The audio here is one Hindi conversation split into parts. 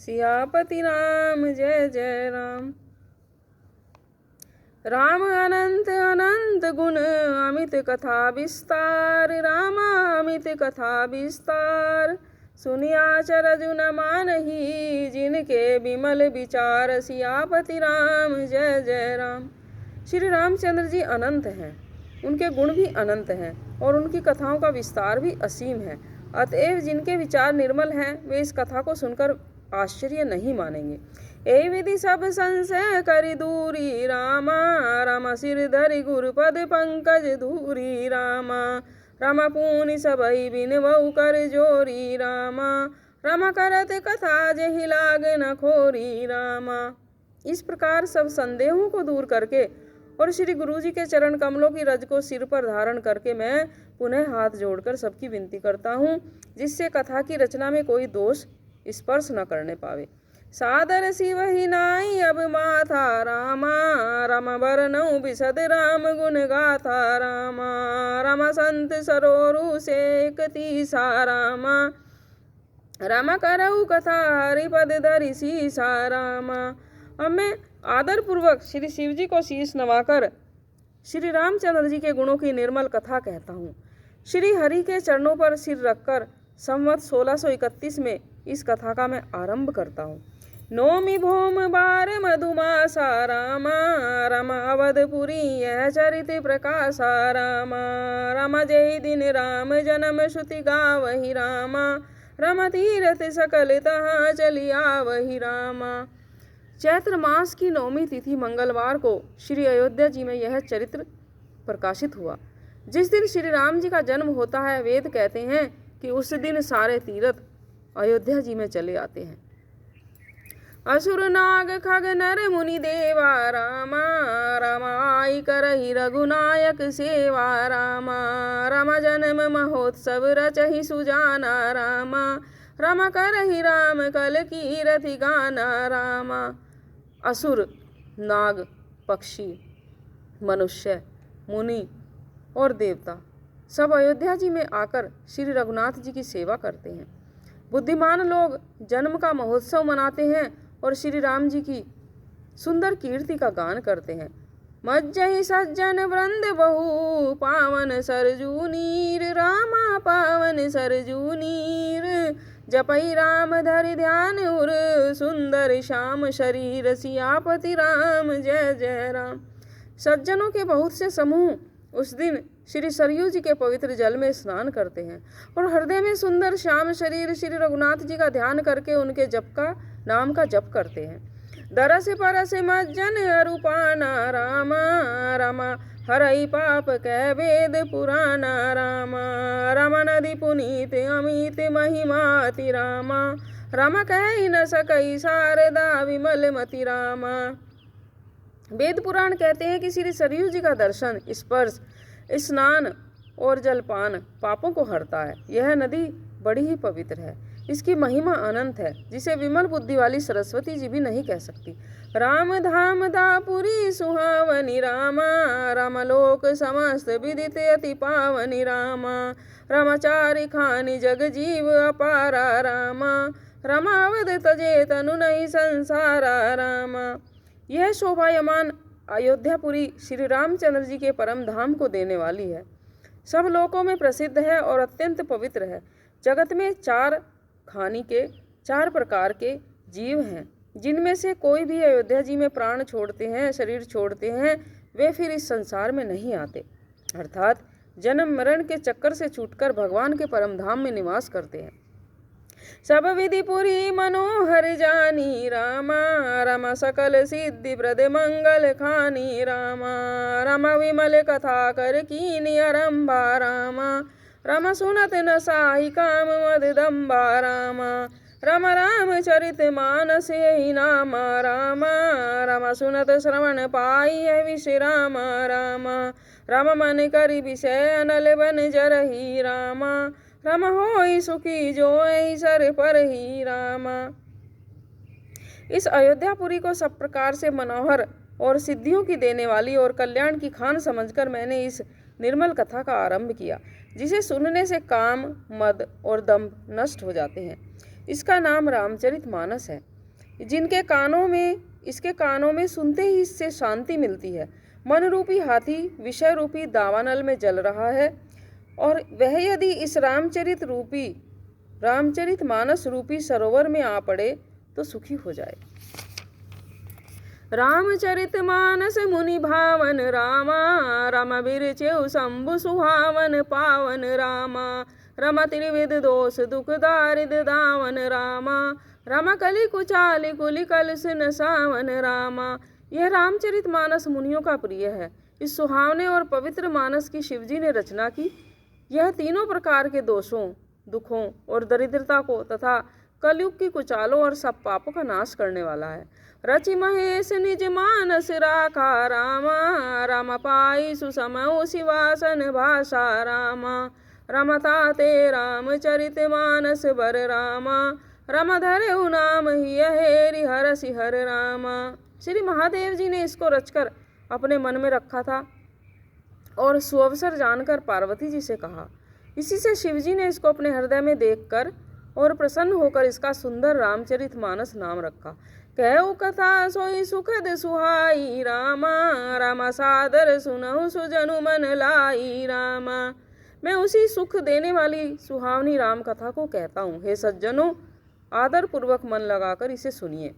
सियापति राम जय जय राम। राम अनंत अनंत गुण अमित कथा विस्तार, रामा अमित कथा विस्तार। सुनिया चरजु न मानही जिनके विमल विचार, सियापति राम जय जय राम। श्री रामचंद्र जी अनंत हैं, उनके गुण भी अनंत हैं और उनकी कथाओं का विस्तार भी असीम है। अतएव जिनके विचार निर्मल हैं वे इस कथा को सुनकर आश्चर्य नहीं मानेंगे। ए विधि सब संशय करि दूरी, रामा रामा सिर धरि गुरुपद पंकज धूरी, रामा रामा पुनि सबई बिनवउ कर जोरी, रामा रामा करत कथा जेहि लाग न खोरी, रामा। इस प्रकार सब संदेहों को दूर करके और श्री गुरु जी के चरण कमलों की रज को सिर पर धारण करके मैं पुनः हाथ जोड़कर सबकी विनती करता हूँ, जिससे कथा की रचना में कोई दोष स्पर्श न करने पावे। सादर शिव ही नाई अब माथा, रामा रामा बरनऊ बिसद राम गुण गाथा, रामा रामा संत सरोरु से एकतीसा, रामा रामा करऊ कथा हरिपद धरि सीसा, रामा। अब मैं आदर पूर्वक श्री शिव जी को शीश नवाकर श्री रामचंद्र जी के गुणों की निर्मल कथा कहता हूँ। श्री हरि के चरणों पर सिर रखकर संवत 1631 में इस कथा का मैं आरंभ करता हूँ। नौमी भौम बार मधुमासा, रामा रामा अवधपुरी यह चरित प्रकाशा, रामा रामा जय दिन राम जन्म श्रुति गावहि, रामा रामा तीरथ सकल तहाँ चलिया वही, रामा। चैत्र मास की नौमी तिथि मंगलवार को श्री अयोध्या जी में यह चरित्र प्रकाशित हुआ। जिस दिन श्री राम जी का जन्म होता है, वेद कहते हैं कि उस दिन सारे तीर्थ अयोध्या जी में चले आते हैं। असुर नाग खग नर मुनि देवा, रामा रामा आई करहि रघुनायक सेवा, रामा रामा जन्म महोत्सव रचहि सुजाना, रामा रामा करहि राम कल कीरति गाना, रामा। असुर, नाग, पक्षी, मनुष्य, मुनि और देवता सब अयोध्या जी में आकर श्री रघुनाथ जी की सेवा करते हैं। बुद्धिमान लोग जन्म का महोत्सव मनाते हैं और श्री राम जी की सुंदर कीर्ति का गान करते हैं। मज्जहि सज्जन वृंद बहु पावन सरजू नीर, रामा पावन सरजू नीर। जपई राम धरि ध्यान उर, सुंदर श्याम शरीर, सियापति राम जय जय राम। सज्जनों के बहुत से समूह उस दिन श्री सरयू जी के पवित्र जल में स्नान करते हैं और हृदय में सुंदर श्याम शरीर श्री रघुनाथ जी का ध्यान करके उनके जप का नाम का जप करते हैं। दरस परस मज्जन अरूपाना, रामा रामा हरई पाप कह वेद पुराना, रामा रामा नदी पुनीत अमित महिमाति, रामा रामा कह न सकई शारदा विमल मति, रामा। वेद पुराण कहते हैं कि श्री सरयू जी का दर्शन, स्पर्श, स्नान और जलपान पापों को हरता है। यह नदी बड़ी ही पवित्र है, इसकी महिमा अनंत है, जिसे विमल बुद्धि वाली सरस्वती जी भी नहीं कह सकती। राम धाम दापुरी सुहावनी, रामा रामलोक समस्त विदित अति पावनी, रामा रामाचारि खानी जग जीव अपारा, रामा रमावद तजे तनु नहीं संसारा, रामा। यह शोभायमान अयोध्यापुरी श्री रामचंद्र जी के परम धाम को देने वाली है। सब लोकों में प्रसिद्ध है और अत्यंत पवित्र है। जगत में 4 खानी के 4 प्रकार के जीव हैं, जिनमें से कोई भी अयोध्या जी में प्राण छोड़ते हैं, शरीर छोड़ते हैं, वे फिर इस संसार में नहीं आते, अर्थात जन्म मरण के चक्कर से छूटकर भगवान के परम धाम में निवास करते हैं। सब विधि पुरी मनोहर जानी, रामा रामा सकल सिद्धि प्रद मंगल खानी, रामा रामा विमल कथा कर कीनी आरंभा, रामा रामा सुनत न साहि काम मददम्बा, रामा रामा राम चरित मानस यही नामा, रामा रामा सुनत श्रवण पाई है विश्राम, रामा रामा मन करि विषय अनल बन जरही, रामा रामा होई सुखी जो सर पर ही, रामा। इस अयोध्यापुरी को सब प्रकार से मनोहर और सिद्धियों की देने वाली और कल्याण की खान समझकर मैंने इस निर्मल कथा का आरंभ किया, जिसे सुनने से काम, मद और दंभ नष्ट हो जाते हैं। इसका नाम रामचरित मानस है। इसके कानों में सुनते ही इससे शांति मिलती है। मन रूपी हाथी विषय रूपी दावानल में जल रहा है और वह यदि इस रामचरित मानस रूपी सरोवर में आ पड़े तो सुखी हो जाए। रामचरित मानस मुनि भावन रामा, राम बिरचेउ शंभु सुहावन पावन रामा, राम त्रिविध दोष दुख दारिद दावन रामा, राम कलि कुचालि कुलि कलुष सावन रामा। यह रामचरित मानस मुनियों का प्रिय है। इस सुहावने और पवित्र मानस की शिवजी ने रचना की। यह तीनों प्रकार के दोषों, दुखों और दरिद्रता को तथा कलयुग की कुचालों और सब पापों का नाश करने वाला है। रचि महेश निज मानस राखा रामा, राम पाई सुसमौ शिवासन भाषा रामा, रमता ते रामचरित मानस बर रामा, राम धरेउ नाम ही हेरि हरसि हर रामा। श्री महादेव जी ने इसको रचकर अपने मन में रखा था और सुअवसर जानकर पार्वती जी से कहा। इसी से शिवजी ने इसको अपने हृदय में देखकर और प्रसन्न होकर इसका सुंदर रामचरित मानस नाम रखा। कहु कथा सोई सुखद सुहाई रामा, रामा सादर सुनहु सुजनु मन लाई रामा। मैं उसी सुख देने वाली सुहावनी राम कथा को कहता हूँ। हे सज्जनों, आदर पूर्वक मन लगाकर इसे सुनिए।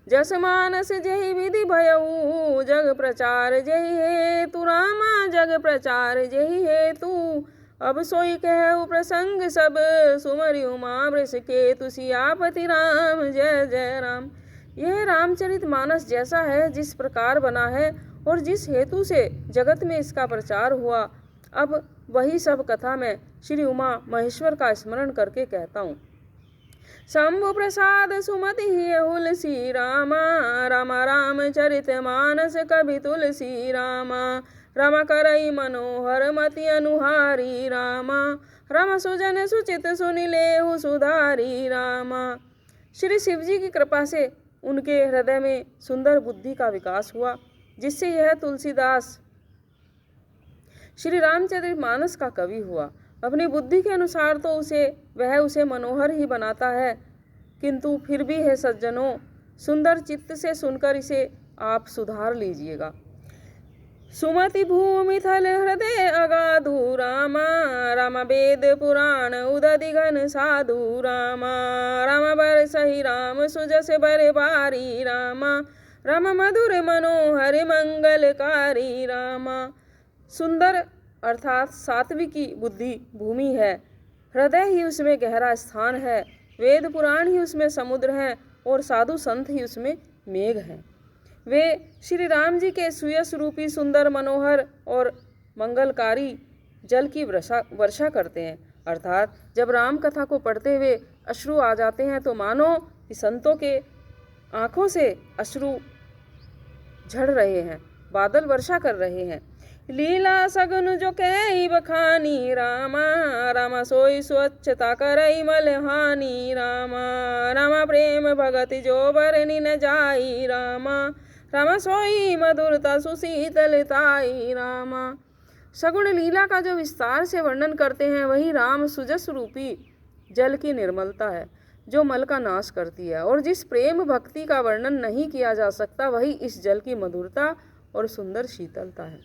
जस मानस जहि विधि भयऊ, जग प्रचार जहि हेतु रामा, जग प्रचार जहि हेतु। अब सोई कहु प्रसंग सब, सुमरि उमा वृष केतु, सियापति राम जय जय राम। यह रामचरित मानस जैसा है, जिस प्रकार बना है और जिस हेतु से जगत में इसका प्रचार हुआ, अब वही सब कथा मैं श्री उमा महेश्वर का स्मरण करके कहता हूँ। शंभु प्रसाद सुमति हुलसी रामा, रामा रामचरित मानस कवि तुलसी रामा, रामा करई मनोहर मति अनुहारी रामा, रामा सुजन सुचित सुनिलेहु सुधारी रामा। श्री शिवजी की कृपा से उनके हृदय में सुंदर बुद्धि का विकास हुआ, जिससे यह तुलसीदास श्री रामचरित मानस का कवि हुआ। अपनी बुद्धि के अनुसार तो वह उसे मनोहर ही बनाता है, किंतु फिर भी है सज्जनों, सुंदर चित्त से सुनकर इसे आप सुधार लीजिएगा। सुमति भूमि थल हृदय अगाधु रामा, राम वेद पुराण उदधि घन साधु रामा, राम बर सही राम सुजस बर बारी रामा, राम मधुर मनोहर मंगलकारी रामा। सुंदर अर्थात सात्विकी बुद्धि भूमि है, हृदय ही उसमें गहरा स्थान है, वेद पुराण ही उसमें समुद्र है और साधु संत ही उसमें मेघ हैं। वे श्री राम जी के सुयस रूपी सुंदर मनोहर और मंगलकारी जल की वर्षा करते हैं। अर्थात जब राम कथा को पढ़ते हुए अश्रु आ जाते हैं तो मानो कि संतों के आँखों से अश्रु झड़ रहे हैं, बादल वर्षा कर रहे हैं। लीला सगुन जो कई बखानी रामा, रामा सोई स्वच्छता करई मलहानी रामा, रामा प्रेम भगति जो बरनी न जाई रामा, रामा सोई मधुरता सुशीतलताई रामा। सगुण लीला का जो विस्तार से वर्णन करते हैं वही राम सुजस रूपी जल की निर्मलता है, जो मल का नाश करती है। और जिस प्रेम भक्ति का वर्णन नहीं किया जा सकता वही इस जल की मधुरता और सुंदर शीतलता है।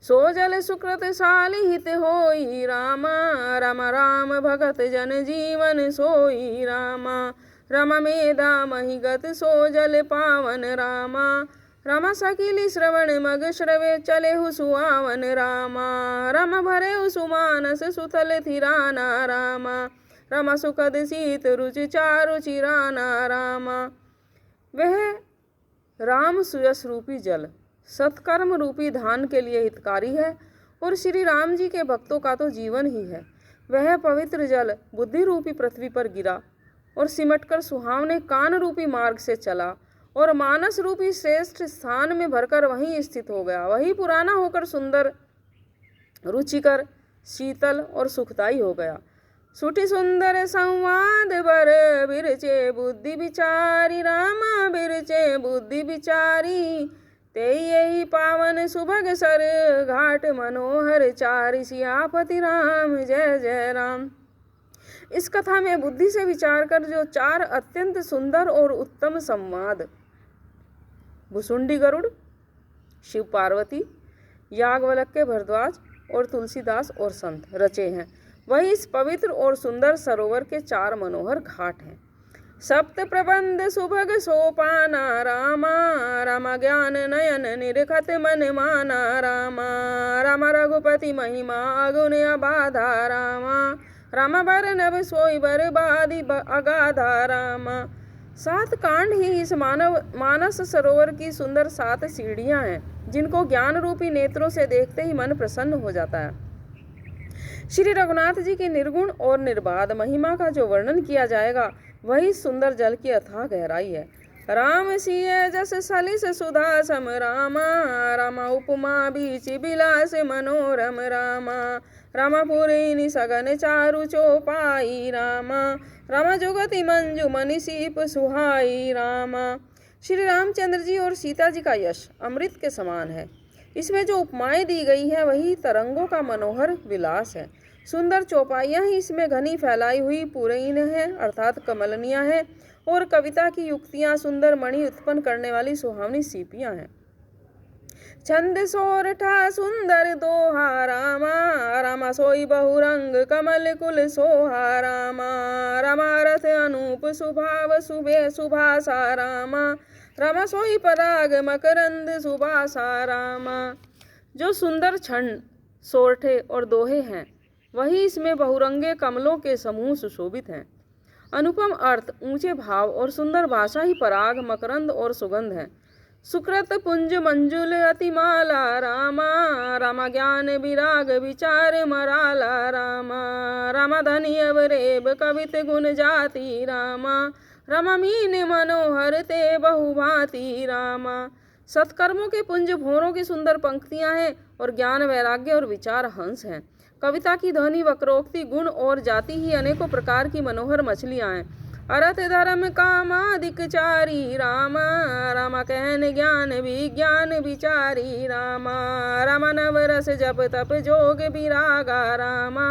सो जल सुकृत साल हित होई रामा, रामा राम भगत जन जीवन सोई रामा, रामा मेधा महिगत सो जल पावन रामा, रामा सकिली श्रवण मग श्रवे चले सुआवन रामा, रामा भरे सुमानस सुतल थिराना रामा, रामा सुखद शीत रुचि चारु चिराना रामा। वह राम सुयस रूपी जल सत्कर्म रूपी धान के लिए हितकारी है और श्री राम जी के भक्तों का तो जीवन ही है। वह पवित्र जल बुद्धि रूपी पृथ्वी पर गिरा और सिमटकर सुहावने कान रूपी मार्ग से चला और मानस रूपी श्रेष्ठ स्थान में भरकर वहीं स्थित हो गया। वही पुराना होकर सुंदर, रुचिकर, शीतल और सुखदायी हो गया। सुठी सुंदर संवाद बर बिरचे बुद्धि विचारी रामा, बिरचे बुद्धि विचारी, ते यही पावन सुभग सर घाट मनोहर चारि, सियापति राम जय जय राम। इस कथा में बुद्धि से विचार कर जो 4 अत्यंत सुंदर और उत्तम संवाद भुसुंडी गरुड़, शिव पार्वती, याज्ञवल्क्य भरद्वाज और तुलसीदास और संत रचे हैं, वही इस पवित्र और सुंदर सरोवर के 4 मनोहर घाट हैं। सप्त प्रबंध सुभग सोपाना रामा, रामा ज्ञान नयन निरखत मन माना रामा, रामा रघुपति महिमा अगुण अबाधा रामा, रामा बर नभ सोई बरबादी अगाधा रामा। 7 कांड ही इस मानस सरोवर की सुंदर 7 सीढ़ियां हैं, जिनको ज्ञान रूपी नेत्रों से देखते ही मन प्रसन्न हो जाता है। श्री रघुनाथ जी की निर्गुण और निर्बाध महिमा का जो वर्णन किया जाएगा, वही सुंदर जल की अथाह गहराई है। राम सिय जस सलिस सुधा सम रामा, रामा उपमा बीच बिलास मनोरम रामा, रामा पुरैनी सगन चारु चौपाई रामा, रामा जुगति मंजु मनि सीप सुहाई रामा। श्री रामचंद्र जी और सीता जी का यश अमृत के समान है। इसमें जो उपमाएं दी गई है, वही तरंगों का मनोहर विलास है। सुंदर चौपाइयाँ ही इसमें घनी फैलाई हुई पुरैन है, अर्थात कमलनियाँ हैं, और कविता की युक्तियाँ सुंदर मणि उत्पन्न करने वाली सुहावनी सीपियाँ हैं। छंद सोरठा सुंदर दोहा रामा, रामा सोई बहुरंग कमल कुल सोहा रामा, रामा रथ अनूप सुभाव सुबे सुभासा रामा, रामा सोई पराग मकरंद सुबासा रामा। जो सुंदर छंद, सोरठे और दोहे हैं, वही इसमें बहुरंगे कमलों के समूह सुशोभित हैं। अनुपम अर्थ, ऊंचे भाव और सुंदर भाषा ही पराग, मकरंद और सुगंध है। सुकृत पुंज मंजुल अतिमाला रामा, रामा ज्ञान विराग विचार मराला रामा, रामा धनी अवरेब कवित गुण जाति रामा, रामा मीन मनोहर ते बहुभांति रामा। सत्कर्मों के पुंज भोरों की सुंदर पंक्तियां हैं और ज्ञान वैराग्य और विचार हंस हैं। कविता की ध्वनि, वक्रोक्ति, गुण और जाति ही अनेकों प्रकार की मनोहर मछलियां हैं। अर्थ धर्म कामादिक चारी रामा, रामा कहन ज्ञान विज्ञान विचारी रामा, रामा नवरस जप तप जोग विरागा रामा,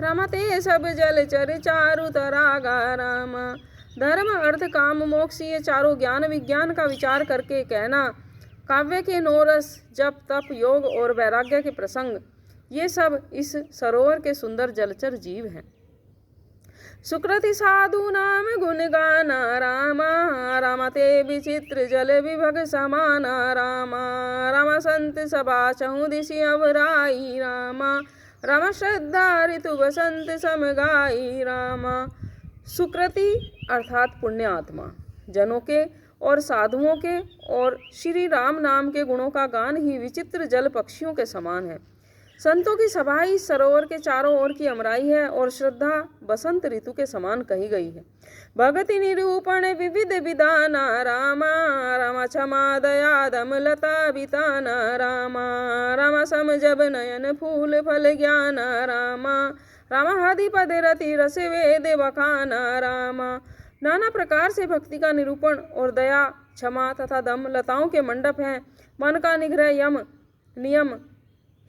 रामा ते सब जलचर चारु तरागा रामा। धर्म, अर्थ, काम, मोक्ष ये चारों ज्ञान विज्ञान का विचार करके कहना, काव्य के नोरस, जप तप, योग और वैराग्य के प्रसंग, ये सब इस सरोवर के सुंदर जलचर जीव हैं। सुकृति साधु नाम गुण गाना रामा, रामा ते विचित्र जल विभग समाना रामा, रामा संत सभा चहु दिशि अवराई रामा, रामा श्रद्धा ऋतु बसंत समगाई रामा। सुकृति अर्थात पुण्य आत्मा, जनों के और साधुओं के और श्री राम नाम के गुणों का गान ही विचित्र जल पक्षियों के समान है। संतों की सभा इस सरोवर के चारों ओर की अमराई है और श्रद्धा बसंत ऋतु के समान कही गई है। भगति निरूपण विविध विधाना रामा, रामा क्षमा दया दम लता बिताना रामा, रामा सम जब नयन फूल फल ज्ञाना रामा, रामा हदि पद रति रस वेद वखाना रामा। नाना प्रकार से भक्ति का निरूपण और दया, क्षमा तथा दम लताओं के मंडप हैं। मन का निग्रह यम नियम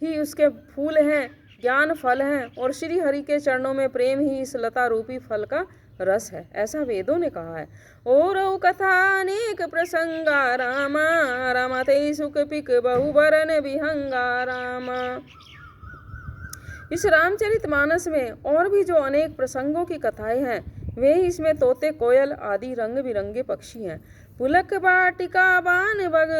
ही उसके फूल हैं, ज्ञान फल हैं, और श्री हरि के चरणों में प्रेम ही इस लता रूपी फल का रस है, ऐसा वेदों ने कहा है। और कथा अनेक प्रसंगा रामा, रामा ते सुख पिक बहुबरन विहंगा रामा। इस रामचरितमानस में और भी जो अनेक प्रसंगों की कथाएं हैं, वे ही इसमें तोते, कोयल आदि रंग बिरंगे पक्षी हैं। पुलक बाटिका बान बग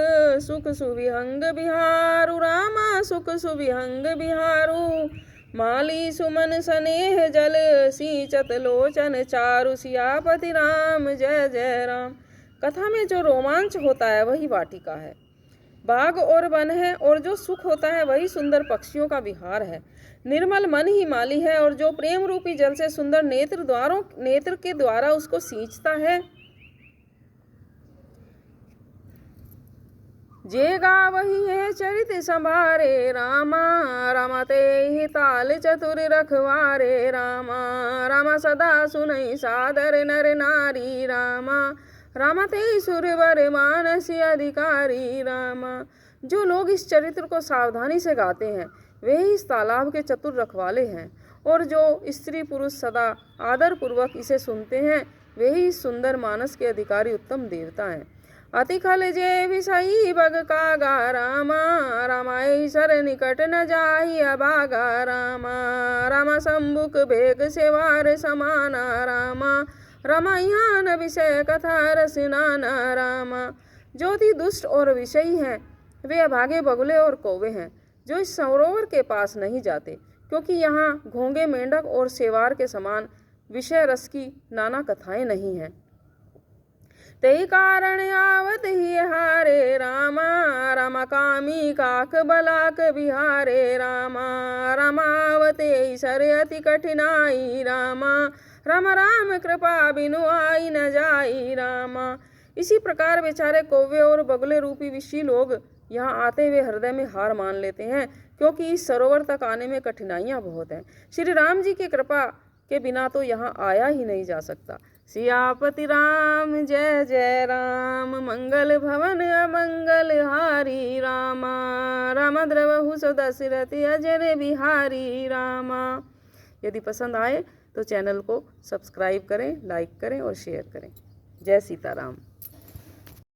सुख सुविहंग बिहारू रामा, सुख सुविहंग बिहारू, माली सुमन स्नेह जल सींचत लोचन चारु, सियापति राम जय जय राम। कथा में जो रोमांच होता है वही वाटिका है, बाग और वन है, और जो सुख होता है वही सुंदर पक्षियों का विहार है। निर्मल मन ही माली है, और जो प्रेम रूपी जल से सुंदर नेत्र के द्वारा उसको सींचता है। जे गावही है चरित संभारे रामा, रामा ते ही ताल चतुर रखवारे रामा, रामा सदा सुनई सादर नर नारी रामा, रामा ते सुरवर मानसी अधिकारी रामा। जो लोग इस चरित्र को सावधानी से गाते हैं, वे ही इस तालाब के चतुर रखवाले हैं, और जो स्त्री पुरुष सदा आदर पूर्वक इसे सुनते हैं वे ही सुंदर मानस के अधिकारी उत्तम देवता हैं। अति खल जे विषयी बग कागा रामा, रामाय सर निकट न जाहि अभागा रामा, रामा सम्मुख भेग सेवार समाना रामा, रामायण विषय कथा रसनाना रामा। ज्योति दुष्ट और विषयी हैं वे अभागे बगुले और कौवे हैं जो इस सरोवर के पास नहीं जाते, क्योंकि यहाँ घोंगे मेंढक और सेवार के समान विषय रस की नाना कथाएं नहीं हैं। तेहि कारण आवत ही हारे रामा, रामा कामी काक बलाक बिहारे रामा, रामावते सर अति कठिनाई रामा, राम राम कृपा बिनु आई न जाई रामा। इसी प्रकार बेचारे कौवे और बगुले रूपी विषी लोग यहाँ आते हुए हृदय में हार मान लेते हैं, क्योंकि इस सरोवर तक आने में कठिनाइयाँ बहुत हैं। श्री राम जी की कृपा के बिना तो यहाँ आया ही नहीं जा सकता। सियापति राम जय जय राम, मंगल भवन अमंगल हारी रामा, राम द्रवहु सो दशरथ अजर बिहारी रामा। यदि पसंद आए तो चैनल को सब्सक्राइब करें, लाइक करें और शेयर करें। जय सीताराम।